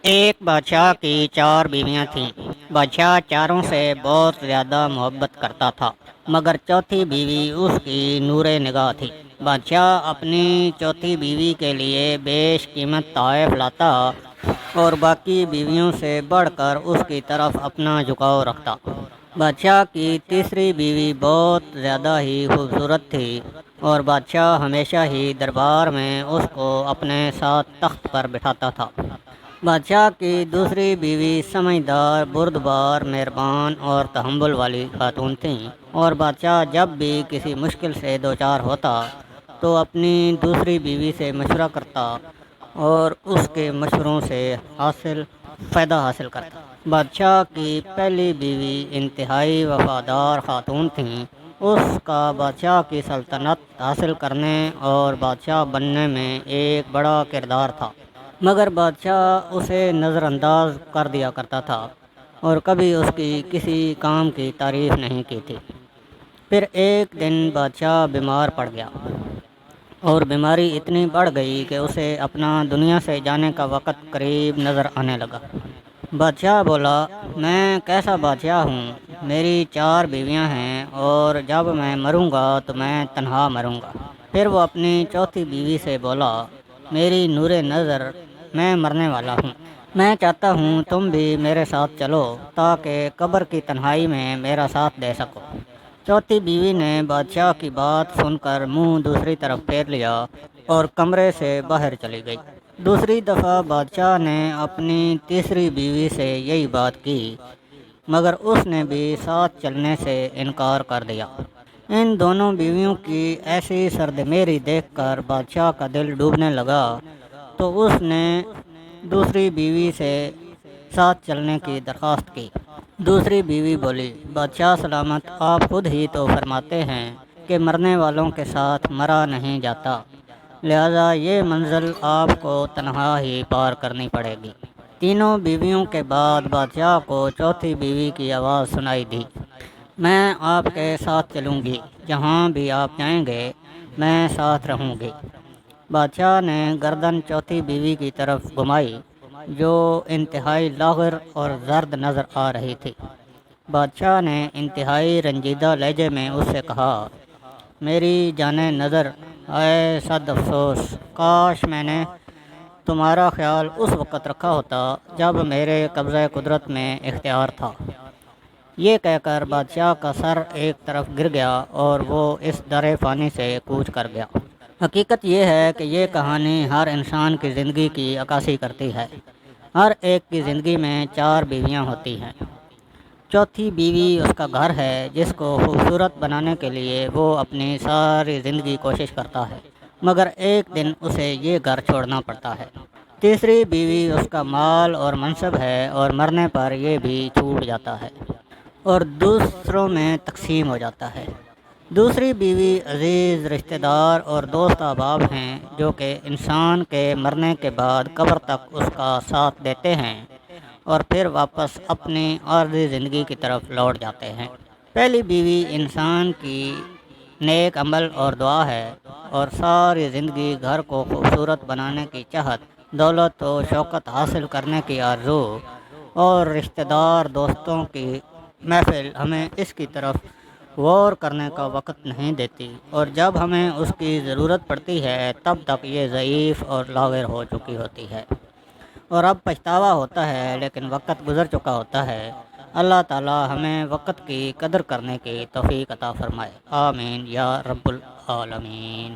ایک بادشاہ کی چار بیویاں تھیں۔ بادشاہ چاروں سے بہت زیادہ محبت کرتا تھا، مگر چوتھی بیوی اس کی نور نگاہ تھی۔ بادشاہ اپنی چوتھی بیوی کے لیے بیش قیمت تحائف لاتا اور باقی بیویوں سے بڑھ کر اس کی طرف اپنا جھکاؤ رکھتا۔ بادشاہ کی تیسری بیوی بہت زیادہ ہی خوبصورت تھی اور بادشاہ ہمیشہ ہی دربار میں اس کو اپنے ساتھ تخت پر بٹھاتا تھا۔ بادشاہ کی دوسری بیوی سمجھدار، بردبار، مہربان اور تحمل والی خاتون تھیں، اور بادشاہ جب بھی کسی مشکل سے دوچار ہوتا تو اپنی دوسری بیوی سے مشورہ کرتا اور اس کے مشوروں سے فائدہ حاصل کرتا۔ بادشاہ کی پہلی بیوی انتہائی وفادار خاتون تھیں۔ اس کا بادشاہ کی سلطنت حاصل کرنے اور بادشاہ بننے میں ایک بڑا کردار تھا، مگر بادشاہ اسے نظر انداز کر دیا کرتا تھا اور کبھی اس کی کسی کام کی تعریف نہیں کی تھی۔ پھر ایک دن بادشاہ بیمار پڑ گیا اور بیماری اتنی بڑھ گئی کہ اسے اپنا دنیا سے جانے کا وقت قریب نظر آنے لگا۔ بادشاہ بولا، میں کیسا بادشاہ ہوں؟ میری چار بیویاں ہیں اور جب میں مروں گا تو میں تنہا مروں گا۔ پھر وہ اپنی چوتھی بیوی سے بولا، میری نور نظر، میں مرنے والا ہوں۔ میں چاہتا ہوں تم بھی میرے ساتھ چلو تاکہ قبر کی تنہائی میں میرا ساتھ دے سکو۔ چوتھی بیوی نے بادشاہ کی بات سن کر منہ دوسری طرف پھیر لیا اور کمرے سے باہر چلی گئی۔ دوسری دفعہ بادشاہ نے اپنی تیسری بیوی سے یہی بات کی، مگر اس نے بھی ساتھ چلنے سے انکار کر دیا۔ ان دونوں بیویوں کی ایسی سردمیری دیکھ کر بادشاہ کا دل ڈوبنے لگا تو اس نے دوسری بیوی سے ساتھ چلنے کی درخواست کی۔ دوسری بیوی بولی، بادشاہ سلامت، آپ خود ہی تو فرماتے ہیں کہ مرنے والوں کے ساتھ مرا نہیں جاتا، لہذا یہ منزل آپ کو تنہا ہی پار کرنی پڑے گی۔ تینوں بیویوں کے بعد بادشاہ کو چوتھی بیوی کی آواز سنائی دی، میں آپ کے ساتھ چلوں گی، جہاں بھی آپ جائیں گے میں ساتھ رہوں گی۔ بادشاہ نے گردن چوتھی بیوی کی طرف گھمائی جو انتہائی لاغر اور زرد نظر آ رہی تھی۔ بادشاہ نے انتہائی رنجیدہ لہجے میں اس سے کہا، میری جانِ نظر، اے صد افسوس، کاش میں نے تمہارا خیال اس وقت رکھا ہوتا جب میرے قبضۂ قدرت میں اختیار تھا۔ یہ کہہ کر بادشاہ کا سر ایک طرف گر گیا اور وہ اس در فانی سے کوچ کر گیا۔ حقیقت یہ ہے کہ یہ کہانی ہر انسان کی زندگی کی عکاسی کرتی ہے۔ ہر ایک کی زندگی میں چار بیویاں ہوتی ہیں۔ چوتھی بیوی اس کا گھر ہے جس کو خوبصورت بنانے کے لیے وہ اپنی ساری زندگی کوشش کرتا ہے، مگر ایک دن اسے یہ گھر چھوڑنا پڑتا ہے۔ تیسری بیوی اس کا مال اور منصب ہے اور مرنے پر یہ بھی چھوٹ جاتا ہے اور دوسروں میں تقسیم ہو جاتا ہے۔ دوسری بیوی عزیز رشتہ دار اور دوست احباب ہیں جو کہ انسان کے مرنے کے بعد قبر تک اس کا ساتھ دیتے ہیں اور پھر واپس اپنی عارضی زندگی کی طرف لوٹ جاتے ہیں۔ پہلی بیوی انسان کی نیک عمل اور دعا ہے اور ساری زندگی گھر کو خوبصورت بنانے کی چاہت، دولت و شوکت حاصل کرنے کی آرزو اور رشتہ دار دوستوں کی محفل ہمیں اس کی طرف غور کرنے کا وقت نہیں دیتی، اور جب ہمیں اس کی ضرورت پڑتی ہے تب تک یہ ضعیف اور لاغر ہو چکی ہوتی ہے اور اب پچھتاوا ہوتا ہے، لیکن وقت گزر چکا ہوتا ہے۔ اللہ تعالی ہمیں وقت کی قدر کرنے کی توفیق عطا فرمائے، آمین یا رب العالمین۔